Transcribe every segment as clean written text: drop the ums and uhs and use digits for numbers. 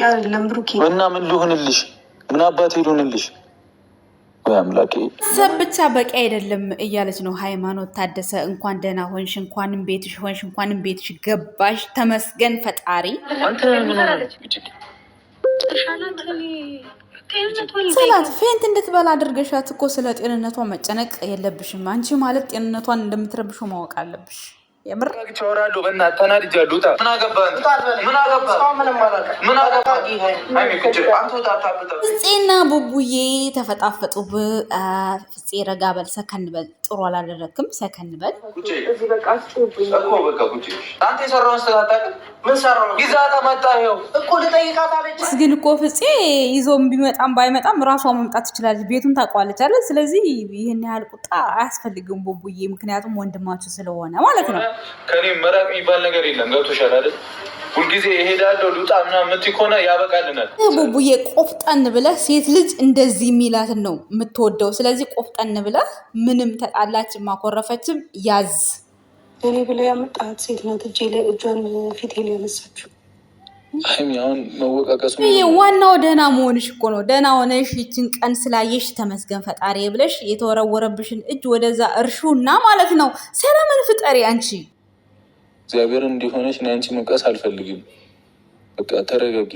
አይደለም ብሩኬ እና ምን ልሆንልሽ? ምን አባት ልሆንልሽ? አምላኬ ሰብ ብቻ በቂ አይደለም እያለች ነው ሃይማኖት ታደሰ። እንኳን ደህና ሆንሽ፣ እንኳንም ቤትሽ ሆንሽ፣ እንኳንም ቤትሽ ገባሽ። ተመስገን ፈጣሪ። ሰላት ፌንት እንድትበላ አድርገሻት እኮ ስለ ጤንነቷ መጨነቅ የለብሽም። አንቺ ማለት ጤንነቷን እንደምትረብሹ ማወቅ አለብሽ። የምር ፍፄና ቡቡዬ ተፈጣፈጡ። ፍፄ ረጋ በል፣ ሰከን በል። ጥሩ አላደረግክም፣ ሰከን በል። ግን እኮ ፍፄ ይዞም ቢመጣም ባይመጣም ራሷ መምጣት ትችላለች። ቤቱን ታውቀዋለች አለ። ስለዚህ ይህን ያህል ቁጣ አያስፈልግም ቡቡዬ፣ ምክንያቱም ወንድማችሁ ስለሆነ ማለት ነው። ከኔ መራቅ የሚባል ነገር የለም። ገብቶሻል አይደል? ሁልጊዜ እሄዳለሁ ልውጣ ምናምን የምትይ ከሆነ ያበቃልናል። ቡቡዬ ቆፍጠን ብለህ፣ ሴት ልጅ እንደዚህ የሚላትን ነው የምትወደው። ስለዚህ ቆፍጠን ብለህ ምንም ተጣላችም ማኮረፈችም ያዝ። እኔ ብለው ያመጣት ሴት ናት። እጄ ላይ እጇን ፊቴ ላይ ያነሳችው። አሁን መወቃቀሱ ዋናው ደህና መሆንሽ እኮ ነው። ደህና ሆነሽ ይችን ቀን ስላየሽ ተመስገን ፈጣሪ ብለሽ የተወረወረብሽን እጅ ወደዛ እርሹና ማለት ነው ሰላምን ፍጠሪ። አንቺ እግዚአብሔርን እንዲሆነች እኔ አንቺ መውቀስ አልፈልግም። በቃ ተረጋጊ።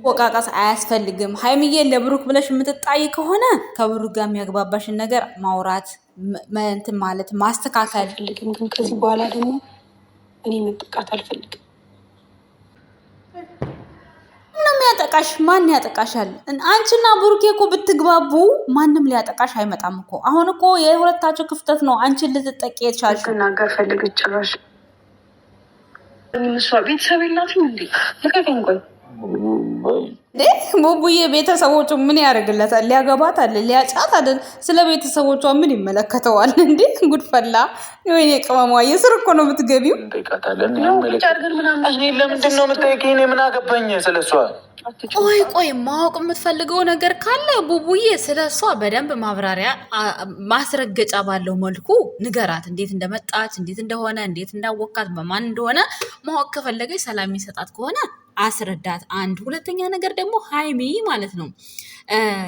ወቃቀስ አያስፈልግም። ሀይሚዬ ለብሩክ ብለሽ የምትጣይ ከሆነ ከብሩክ ጋር የሚያግባባሽን ነገር ማውራት እንትን ማለት ማስተካከል። ግን ከዚህ በኋላ ደግሞ እኔ መጠቃት አልፈልግም። ያጠቃሽ ማን ያጠቃሻል? አንቺና ብሩኬ እኮ ብትግባቡ ማንም ሊያጠቃሽ አይመጣም እኮ። አሁን እኮ የሁለታቸው ክፍተት ነው አንቺን ልትጠቂ የቻልሽ። ናገር ፈልገች ጭራሽ ቤተሰብ የላትም እንዴ? ልቀቀኝ። ቆይ ቡቡዬ ቤተሰቦቹ ምን ያደርግለታል? ሊያገባት አለ ሊያጫት አለ። ስለ ቤተሰቦቿ ምን ይመለከተዋል እንዴ? ጉድፈላ ወይኔ ቅመሟ የስር እኮ ነው የምትገቢው። ለምንድን ነው የምትጠይቂኝ? ምን አገባኝ ስለሷ? ቆይ ማወቅ የምትፈልገው ነገር ካለ ቡቡዬ ስለ እሷ በደንብ ማብራሪያ ማስረገጫ ባለው መልኩ ንገራት። እንዴት እንደመጣች፣ እንዴት እንደሆነ፣ እንዴት እንዳወቃት፣ በማን እንደሆነ ማወቅ ከፈለገች ሰላም የሚሰጣት ከሆነ አስረዳት። አንድ ሁለተኛ ነገር ደግሞ ሀይሚ ማለት ነው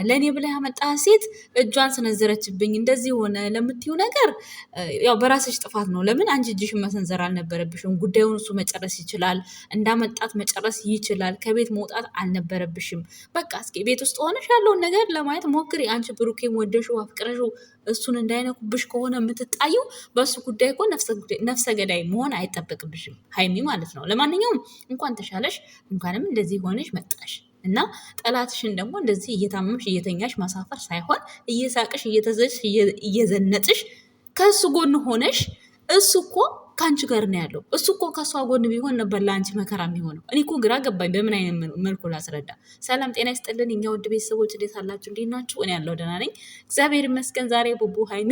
ለእኔ ብላ ያመጣ ሴት እጇን ሰነዘረችብኝ እንደዚህ ሆነ ለምትዩ ነገር ያው በራስሽ ጥፋት ነው። ለምን አንቺ እጅሽን መሰንዘር አልነበረብሽም። ጉዳዩን እሱ መጨረስ ይችላል፣ እንዳመጣት መጨረስ ይችላል። ከቤት መውጣት አልነበረብሽም። በቃ እስኪ ቤት ውስጥ ሆነሽ ያለውን ነገር ለማየት ሞክሪ። አንቺ ብሩኬን ወደሽው አፍቅረሽው እሱን እንዳይነኩብሽ ከሆነ የምትጣዩ በእሱ ጉዳይ እኮ ነፍሰ ገዳይ መሆን አይጠበቅብሽም ሀይሚ ማለት ነው። ለማንኛውም እንኳን ተሻለሽ፣ እንኳንም እንደዚህ ሆነሽ መጣሽ እና ጠላትሽን ደግሞ እንደዚህ እየታመምሽ እየተኛሽ ማሳፈር ሳይሆን እየሳቅሽ እየተዘሽ እየዘነጥሽ ከእሱ ጎን ሆነሽ እሱ እኮ ከአንቺ ጋር ነው ያለው። እሱ እኮ ከእሷ ጎን ቢሆን ነበር ለአንቺ መከራ የሚሆነው። እኔ እኮ ግራ ገባኝ። በምን አይነት መልኩ ላስረዳ? ሰላም ጤና ይስጥልን እኛ ውድ ቤተሰቦች፣ እንዴት አላችሁ? እንዴት ናችሁ? እኔ ያለው ደህና ነኝ እግዚአብሔር ይመስገን። ዛሬ ቡቡ ሀይሚ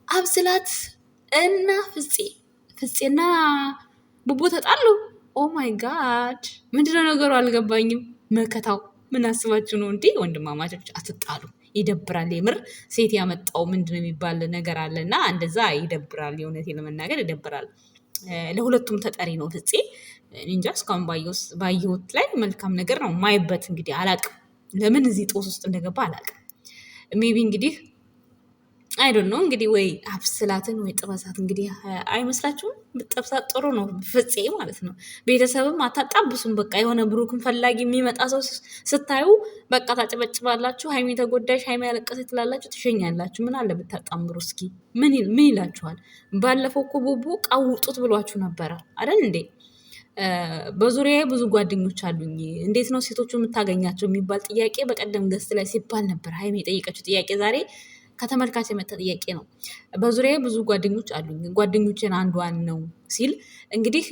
አብስላት እና ፍፄና ቡቡ ተጣሉ። ኦ ማይ ጋድ ምንድነው ነገሩ? አልገባኝም። መከታው ምን አስባችሁ ነው እንዴ? ወንድማማቾች አትጣሉ። ይደብራል። የምር ሴት ያመጣው ምንድነው የሚባል ነገር አለና እንደዛ ይደብራል። የእውነቴን ለመናገር ይደብራል። ለሁለቱም ተጠሪ ነው ፍፄ። እንጃ እስካሁን ባየሁት ላይ መልካም ነገር ነው ማይበት። እንግዲህ አላቅም ለምን እዚህ ጦስ ውስጥ እንደገባ አላቅም። ሜቢ እንግዲህ አይዶን ነው እንግዲህ ወይ አብስላትን ወይ ጥበሳት። እንግዲህ አይመስላችሁም? ብጠብሳት ጥሩ ነው ፍፄ ማለት ነው። ቤተሰብም አታጣብሱም። በቃ የሆነ ብሩክን ፈላጊ የሚመጣ ሰው ስታዩ በቃ ታጨበጭባላችሁ። ሀይሚ ተጎዳሽ፣ ሀይሚ ያለቀሰች ትላላችሁ፣ ትሸኛላችሁ። ምን አለ ብታጣምሩ እስኪ። ምን ይላችኋል? ባለፈው እኮ ቡቡ ቀውጡት ብሏችሁ ነበረ አይደል እንዴ? በዙሪያ ብዙ ጓደኞች አሉኝ፣ እንዴት ነው ሴቶቹ የምታገኛቸው የሚባል ጥያቄ በቀደም ገስት ላይ ሲባል ነበር። ሀይሚ የጠየቀችው ጥያቄ ዛሬ ከተመልካች የመጣ ጥያቄ ነው። በዙሪያ ብዙ ጓደኞች አሉኝ፣ ጓደኞችን አንዷን ነው ሲል እንግዲህ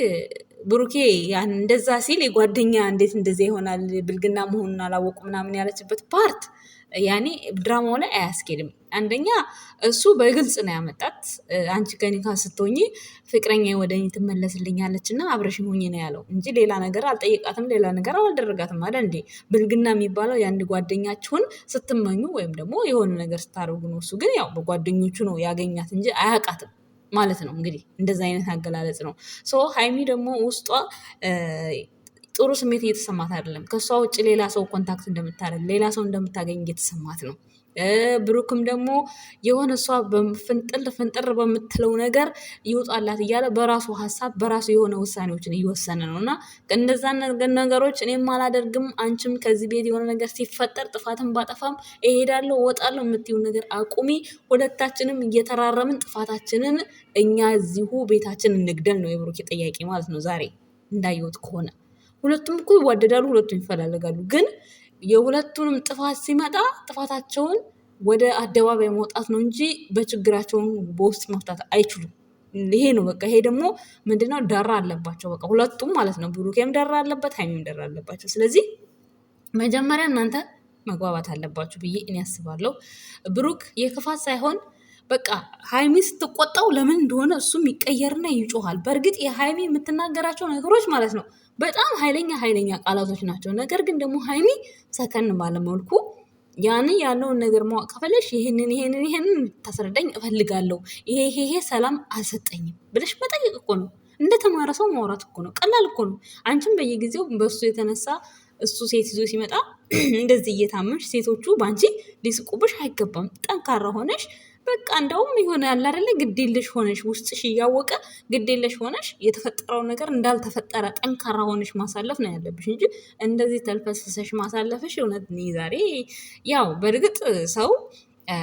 ብሩኬ ያን እንደዛ ሲል የጓደኛ እንዴት እንደዚያ ይሆናል ብልግና መሆኑን አላወቁ ምናምን ያለችበት ፓርት ያኔ ድራማው ላይ አያስኬድም። አንደኛ እሱ በግልጽ ነው ያመጣት። አንቺ ከኔ ጋር ስትሆኚ ፍቅረኛ ወደ እኔ ትመለስልኛለች እና አብረሽኝ ሆኜ ነው ያለው እንጂ ሌላ ነገር አልጠየቃትም፣ ሌላ ነገር አላደረጋትም አለ እንዴ። ብልግና የሚባለው የአንድ ጓደኛችሁን ስትመኙ ወይም ደግሞ የሆነ ነገር ስታደርጉ ነው። እሱ ግን ያው በጓደኞቹ ነው ያገኛት እንጂ አያውቃትም ማለት ነው። እንግዲህ እንደዛ አይነት አገላለጽ ነው። ሀይሚ ደግሞ ውስጧ ጥሩ ስሜት እየተሰማት አይደለም። ከሷ ውጭ ሌላ ሰው ኮንታክት እንደምታደርግ ሌላ ሰው እንደምታገኝ እየተሰማት ነው። ብሩክም ደግሞ የሆነ እሷ ፍንጥር በምትለው ነገር ይውጣላት እያለ በራሱ ሀሳብ በራሱ የሆነ ውሳኔዎችን እየወሰነ ነው። እና እንደዛ ነገሮች እኔም አላደርግም፣ አንቺም ከዚህ ቤት የሆነ ነገር ሲፈጠር ጥፋትን ባጠፋም እሄዳለሁ እወጣለሁ የምትይውን ነገር አቁሚ። ሁለታችንም እየተራረምን ጥፋታችንን እኛ እዚሁ ቤታችን እንግደል ነው የብሩክ ጥያቄ ማለት ነው። ዛሬ እንዳየሁት ከሆነ ሁለቱም እኮ ይዋደዳሉ፣ ሁለቱም ይፈላለጋሉ። ግን የሁለቱንም ጥፋት ሲመጣ ጥፋታቸውን ወደ አደባባይ መውጣት ነው እንጂ በችግራቸውን በውስጥ መፍታት አይችሉም። ይሄ ነው በቃ። ይሄ ደግሞ ምንድነው ደራ አለባቸው በቃ ሁለቱም ማለት ነው። ብሩኬም ደራ አለበት፣ ሀይሚም ደራ አለባቸው። ስለዚህ መጀመሪያ እናንተ መግባባት አለባችሁ ብዬ እኔ አስባለሁ። ብሩክ የክፋት ሳይሆን በቃ ሀይሚ ስትቆጣው ለምን እንደሆነ እሱም ይቀየርና ይጮሃል። በእርግጥ የሀይሚ የምትናገራቸው ነገሮች ማለት ነው በጣም ኃይለኛ ቃላቶች ናቸው። ነገር ግን ደግሞ ሀይሚ ሰከን ባለመልኩ ያንን ያለውን ነገር ማወቅ ከፈለሽ ይሄንን ታስረዳኝ እፈልጋለሁ፣ ይሄ ሰላም አልሰጠኝም ብለሽ መጠየቅ እኮ ነው። እንደተማረ ሰው ማውራት እኮ ነው። ቀላል እኮ ነው። አንቺም በየጊዜው በሱ የተነሳ እሱ ሴት ይዞ ሲመጣ እንደዚህ እየታመሽ ሴቶቹ በአንቺ ሊስቁብሽ አይገባም። ጠንካራ ሆነሽ በቃ እንደውም የሆነ ያለ አይደለ ግዴለሽ ሆነሽ ውስጥሽ እያወቀ ግዴለሽ ሆነሽ የተፈጠረው ነገር እንዳልተፈጠረ ጠንካራ ሆነሽ ማሳለፍ ነው ያለብሽ እንጂ እንደዚህ ተልፈስፍሰሽ ማሳለፍሽ እውነት ዛሬ ያው በእርግጥ ሰው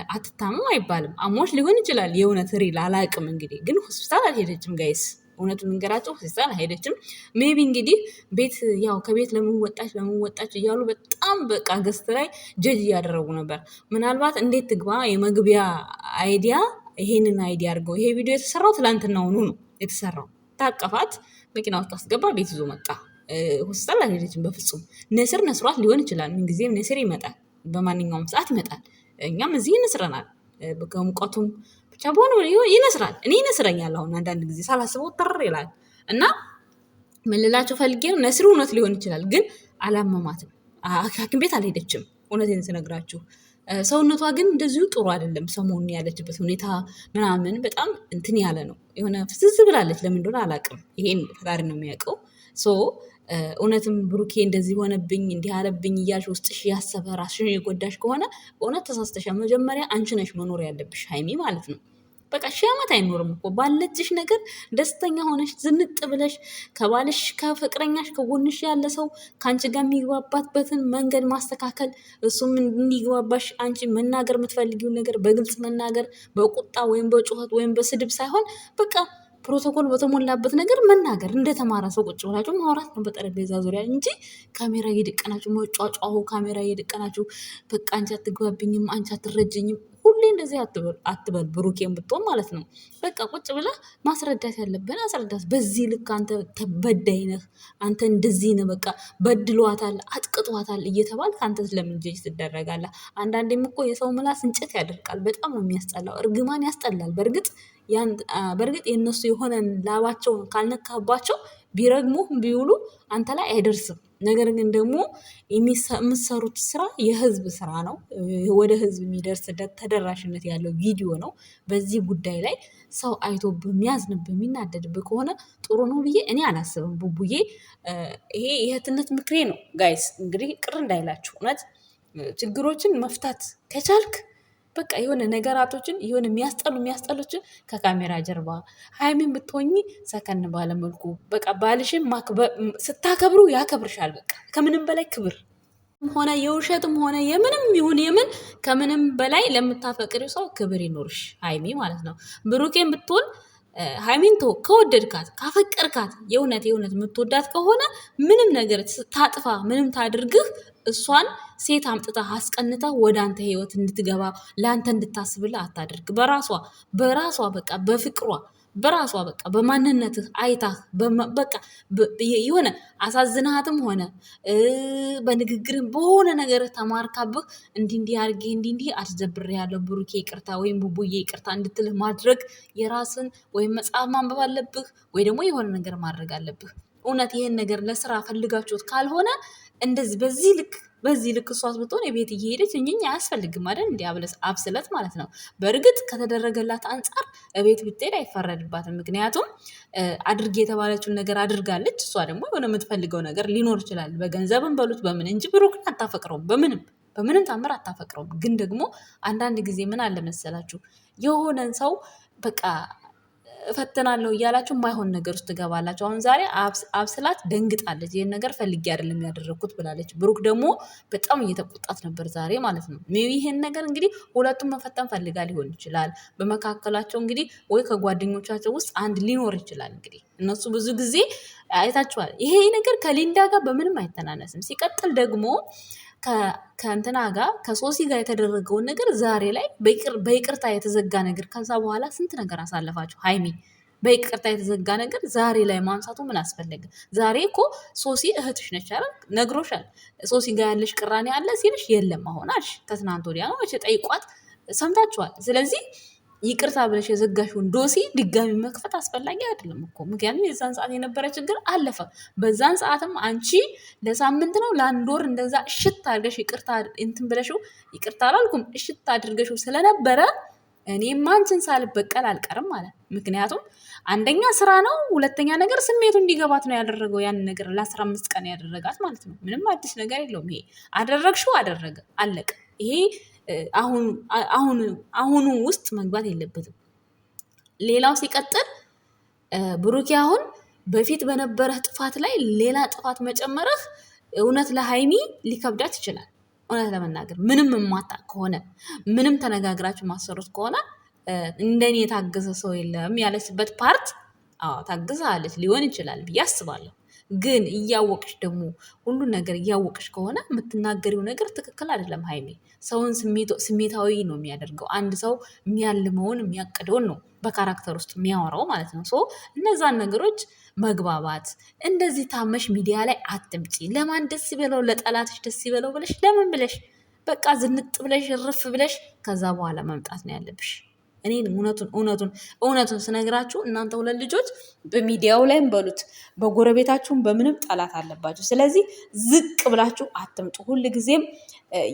አትታመም አይባልም። አሞሽ ሊሆን ይችላል የእውነት ሪል አላቅም። እንግዲህ ግን ሆስፒታል አልሄደችም ጋይስ፣ እውነቱን እንገራቸው ሆስፒታል አልሄደችም። ሜቢ እንግዲህ ቤት ያው ከቤት ለምን ወጣች እያሉ በጣም በቃ ገስት ላይ ጀጅ እያደረጉ ነበር። ምናልባት እንዴት ትግባ የመግቢያ አይዲያ ይሄንን አይዲያ አድርገው ይሄ ቪዲዮ የተሰራው ትላንትናውኑ ነው የተሰራው። ታቀፋት፣ መኪና ውስጥ አስገባ፣ ቤት ይዞ መጣ። ሆስፒታል አልሄደችም በፍጹም። ንስር ነስሯት ሊሆን ይችላል። ምንጊዜም ንስር ይመጣል፣ በማንኛውም ሰዓት ይመጣል። እኛም እዚህ ይንስረናል ከሙቀቱም ብቻ በሆነ ይነስራል። እኔ ይነስረኛል አሁን አንዳንድ ጊዜ ሳላስበው ተር ይላል። እና ምን ልላቸው ፈልጌ ነው፣ ነስሩ እውነት ሊሆን ይችላል፣ ግን አላመማትም። ሐኪም ቤት አልሄደችም። እውነቴን ስነግራችሁ ሰውነቷ ግን እንደዚሁ ጥሩ አይደለም። ሰሞኑን ያለችበት ሁኔታ ምናምን በጣም እንትን ያለ ነው። የሆነ ፍዝዝ ብላለች። ለምን እንደሆነ አላውቅም። ይሄን ፈጣሪ ነው የሚያውቀው። እውነትም ብሩኬ እንደዚህ ሆነብኝ እንዲህ አለብኝ እያልሽ ውስጥሽ ያሰበ ራስሽን የጎዳሽ ከሆነ እውነት ተሳስተሻል። መጀመሪያ አንቺ ነሽ መኖር ያለብሽ ሀይሚ ማለት ነው። በቃ 1000 ዓመት አይኖርም እኮ ባለችሽ ነገር ደስተኛ ሆነሽ ዝንጥ ብለሽ ከባልሽ ከፍቅረኛሽ ከጎንሽ ያለ ሰው ከአንቺ ጋር የሚግባባትበትን መንገድ ማስተካከል፣ እሱም እንዲግባባሽ አንቺ መናገር የምትፈልጊውን ነገር በግልጽ መናገር፣ በቁጣ ወይም በጩኸት ወይም በስድብ ሳይሆን በቃ ፕሮቶኮል በተሞላበት ነገር መናገር፣ እንደተማረ ሰው ቁጭ ብላችሁ ማውራት ነው በጠረጴዛ ዙሪያ እንጂ ካሜራ እየደቀናችሁ መጫጫሁ፣ ካሜራ እየደቀናችሁ በቃ አንቺ አትግባብኝም፣ አንቺ አትረጅኝም። ሁሌ እንደዚህ አትበል ብሩኬን ብትሆን ማለት ነው። በቃ ቁጭ ብለህ ማስረዳት ያለብን አስረዳት። በዚህ ልክ አንተ ተበዳይ ነህ፣ አንተ እንደዚህ ነህ፣ በቃ በድሏታል፣ አጥቅጧታል እየተባል ከአንተ ስለምን ጀጅ ትደረጋለህ? አንዳንዴም እኮ የሰው ምላስ እንጨት ያደርቃል። በጣም ነው የሚያስጠላው። እርግማን ያስጠላል። በእርግጥ የእነሱ የሆነ ላባቸውን ካልነካባቸው ቢረግሙ ቢውሉ አንተ ላይ አይደርስም። ነገር ግን ደግሞ የምትሰሩት ስራ የህዝብ ስራ ነው። ወደ ህዝብ የሚደርስ ተደራሽነት ያለው ቪዲዮ ነው። በዚህ ጉዳይ ላይ ሰው አይቶ በሚያዝንብ የሚናደድብ ከሆነ ጥሩ ነው ብዬ እኔ አላስብም። ቡቡዬ ይሄ የእህትነት ምክሬ ነው ጋይስ። እንግዲህ ቅር እንዳይላችሁ፣ እውነት ችግሮችን መፍታት ከቻልክ በቃ የሆነ ነገራቶችን የሆነ የሚያስጠሉችን ከካሜራ ጀርባ ሀይሚን ብትሆኚ ሰከን ባለመልኩ በቃ ባልሽን ስታከብሩ ያከብርሻል። በቃ ከምንም በላይ ክብር ሆነ የውሸትም ሆነ የምንም ይሁን የምን ከምንም በላይ ለምታፈቅሪው ሰው ክብር ይኖርሽ ሀይሚ ማለት ነው። ብሩኬን ብትሆን ሀይሚንቶ ከወደድካት ካፈቀርካት የእውነት የምትወዳት ከሆነ ምንም ነገር ታጥፋ ምንም ታድርግህ እሷን ሴት አምጥታ አስቀንታ ወደ አንተ ህይወት እንድትገባ ለአንተ እንድታስብልህ አታድርግ። በራሷ በቃ በፍቅሯ በራሷ በቃ በማንነትህ አይታህ በቃ የሆነ አሳዝናሃትም ሆነ በንግግርም በሆነ ነገር ተማርካብህ እንዲህ አድርጌ እንዲህ አስደብሬያለሁ ብሩኬ ይቅርታ ወይም ቡቡዬ ይቅርታ እንድትልህ ማድረግ የራስን ወይም መጽሐፍ ማንበብ አለብህ ወይ ደግሞ የሆነ ነገር ማድረግ አለብህ። እውነት ይሄን ነገር ለስራ ፈልጋችሁት ካልሆነ እንደዚህ በዚህ ልክ በዚህ ልክ እሷስ ብትሆን የቤት እየሄደች እንጂኛ አያስፈልግም አይደል እንዴ አብስለት ማለት ነው። በእርግጥ ከተደረገላት አንጻር እቤት ብትሄድ አይፈረድባትም። ምክንያቱም አድርጌ የተባለችውን ነገር አድርጋለች። እሷ ደግሞ የሆነ የምትፈልገው ነገር ሊኖር ይችላል፣ በገንዘብም በሉት በምን እንጂ ብሩክን አታፈቅረውም፣ በምንም ታምር አታፈቅረውም። ግን ደግሞ አንዳንድ ጊዜ ምን አለ መሰላችሁ የሆነን ሰው በቃ እፈትናለሁ እያላችሁ የማይሆን ነገር ውስጥ ትገባላችሁ። አሁን ዛሬ አብስላት ደንግጣለች። ይህን ነገር ፈልጌ አይደለም ያደረግኩት ብላለች። ብሩክ ደግሞ በጣም እየተቆጣት ነበር ዛሬ ማለት ነው። ሜቢ ይሄን ነገር እንግዲህ ሁለቱም መፈተን ፈልጋ ሊሆን ይችላል። በመካከላቸው እንግዲህ ወይ ከጓደኞቻቸው ውስጥ አንድ ሊኖር ይችላል። እንግዲህ እነሱ ብዙ ጊዜ አይታችኋል። ይሄ ነገር ከሊንዳ ጋር በምንም አይተናነስም። ሲቀጥል ደግሞ ከእንትና ጋር ከሶሲ ጋር የተደረገውን ነገር ዛሬ ላይ በይቅርታ የተዘጋ ነገር፣ ከዛ በኋላ ስንት ነገር አሳለፋችሁ። ሀይሚ በይቅርታ የተዘጋ ነገር ዛሬ ላይ ማንሳቱ ምን አስፈለገ? ዛሬ እኮ ሶሲ እህትሽ ነች አይደል? ነግሮሻል። ሶሲ ጋር ያለሽ ቅራኔ አለ ሲልሽ የለም አሁን አልሽ። ከትናንት ወዲያ ነው መቼ ጠይቋት ሰምታችኋል። ስለዚህ ይቅርታ ብለሽ የዘጋሽውን ዶሲ ድጋሚ መክፈት አስፈላጊ አይደለም እኮ። ምክንያቱም የዛን ሰዓት የነበረ ችግር አለፈ። በዛን ሰዓትም አንቺ ለሳምንት ነው ለአንድ ወር እንደዛ እሽት አድርገሽ ይቅርታ እንትን ብለሽው፣ ይቅርታ አላልኩም እሽት አድርገሽው ስለነበረ እኔም አንቺን ሳልበቀል አልቀርም ማለት። ምክንያቱም አንደኛ ስራ ነው፣ ሁለተኛ ነገር ስሜቱ እንዲገባት ነው ያደረገው። ያን ነገር ለ15 ቀን ያደረጋት ማለት ነው። ምንም አዲስ ነገር የለውም። ይሄ አደረግሽው አደረገ አለቀ። ይሄ አሁኑ ውስጥ መግባት የለበትም። ሌላው ሲቀጥል ብሩኬ አሁን በፊት በነበረህ ጥፋት ላይ ሌላ ጥፋት መጨመርህ እውነት ለሀይሚ ሊከብዳት ይችላል። እውነት ለመናገር ምንም የማታውቅ ከሆነ ምንም ተነጋግራችሁ ማሰሩት ከሆነ እንደኔ የታገሰ ሰው የለም ያለችበት ፓርት ታግዛለች ሊሆን ይችላል ብዬ አስባለሁ። ግን እያወቅሽ ደግሞ ሁሉን ነገር እያወቅሽ ከሆነ የምትናገሪው ነገር ትክክል አይደለም። ሀይሜ ሰውን ስሜታዊ ነው የሚያደርገው። አንድ ሰው የሚያልመውን የሚያቅደውን ነው በካራክተር ውስጥ የሚያወራው ማለት ነው። እነዛን ነገሮች መግባባት፣ እንደዚህ ታመሽ ሚዲያ ላይ አትምጪ። ለማን ደስ ይበለው? ለጠላትሽ ደስ ይበለው ብለሽ ለምን ብለሽ በቃ ዝንጥ ብለሽ ርፍ ብለሽ ከዛ በኋላ መምጣት ነው ያለብሽ። እኔ እውነቱን ስነግራችሁ እናንተ ሁለት ልጆች በሚዲያው ላይም በሉት በጎረቤታችሁም በምንም ጠላት አለባችሁ። ስለዚህ ዝቅ ብላችሁ አትምጡ። ሁል ጊዜም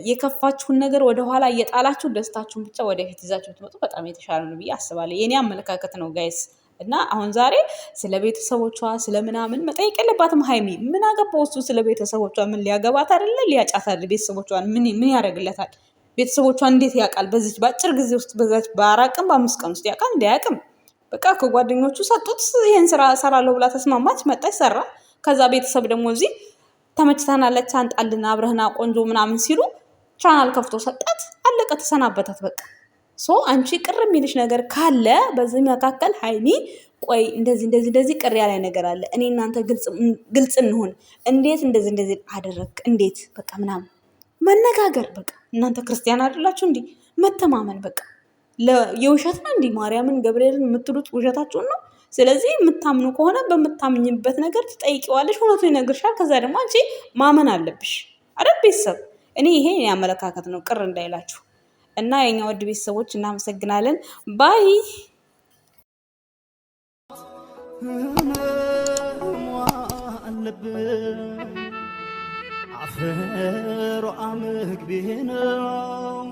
የከፋችሁን ነገር ወደኋላ እየጣላችሁ ደስታችሁን ብቻ ወደፊት ይዛችሁ ብትመጡ በጣም የተሻለ ነው ብዬ አስባለሁ። የኔ አመለካከት ነው ጋይስ። እና አሁን ዛሬ ስለ ቤተሰቦቿ ስለምናምን መጠየቅ የለባትም ሀይሚ። ምን አገባው እሱ ስለ ቤተሰቦቿ? ምን ሊያገባት አይደለ? ሊያጫታል? ቤተሰቦቿን ምን ያደርግለታል? ቤተሰቦቿን እንዴት ያውቃል? በዚች በአጭር ጊዜ ውስጥ በዛች በ4 ቀን በ5 ቀን ውስጥ ያውቃል? እንዲያውቅም በቃ ከጓደኞቹ ሰጡት። ይህን ስራ ሰራለሁ ብላ ተስማማች፣ መጣች፣ ሰራ። ከዛ ቤተሰብ ደግሞ እዚህ ተመችታናለች አንጣልና አብረህና ቆንጆ ምናምን ሲሉ ቻናል ከፍቶ ሰጣት። አለቀ፣ ተሰናበታት በቃ። አንቺ ቅር የሚልሽ ነገር ካለ በዚህ መካከል ሀይሚ ቆይ እንደዚህ ቅር ያለ ነገር አለ፣ እኔ እናንተ ግልጽ እንሆን፣ እንዴት እንደዚህ አደረግ እንዴት በቃ ምናምን መነጋገር በቃ። እናንተ ክርስቲያን አይደላችሁ እንዲ? መተማመን በቃ የውሸት ነው እንዲ? ማርያምን ገብርኤልን የምትሉት ውሸታችሁን ነው። ስለዚህ የምታምኑ ከሆነ በምታምኝበት ነገር ትጠይቂዋለሽ፣ እውነቱ ይነግርሻል። ከዛ ደግሞ አንቺ ማመን አለብሽ አይደል? ቤተሰብ እኔ ይሄ ያመለካከት ነው፣ ቅር እንዳይላችሁ። እና የኛ ወድ ቤተሰቦች እናመሰግናለን። ባይ አፈሩ አመግቤ ነው